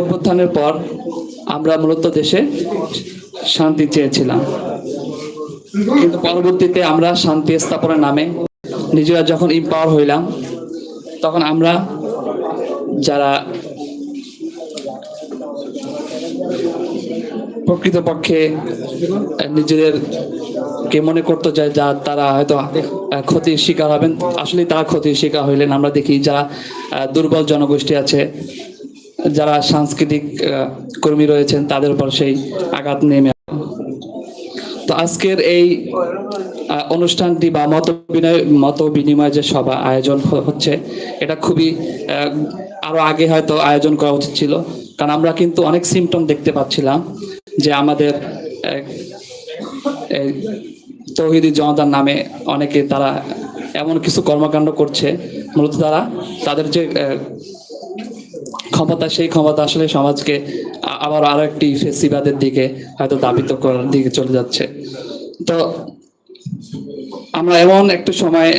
অভ্যুত্থানের পর আমরা মূলত দেশে শান্তি চেয়েছিলাম, কিন্তু পরবর্তীতে আমরা শান্তি স্থাপনের নামে নিজেরা যখন ইম্পাওয়ার হইলাম, তখন আমরা যারা প্রকৃতপক্ষে নিজেদেরকে মনে করতো যে তারা হয়তো ক্ষতির শিকার হবেন, আসলে তারা ক্ষতির শিকার হইলেন। আমরা দেখি যারা দুর্বল জনগোষ্ঠী আছে, যারা সাংস্কৃতিক কর্মী রয়েছেন, তাদের উপর সেই আঘাত নেমে। তো আজকের এই অনুষ্ঠানটি বা মত বিনিময় যে সভা আয়োজন হচ্ছে, এটা খুবই আরো আগে হয়তো আয়োজন করা উচিত ছিল, কারণ আমরা কিন্তু অনেক সিমটম দেখতে পাচ্ছিলাম যে আমাদের তৌহিদি জনতার নামে অনেকে তারা এমন কিছু কর্মকাণ্ড করছে, মূলত তারা তাদের যে ক্ষমতা, সেই ক্ষমতা আসলে সমাজকে আবার আরো একটি ফেসিবাদের দিকে হয়তো দাবিত করার দিকে চলে যাচ্ছে। তো আমরা এমন একটা সময়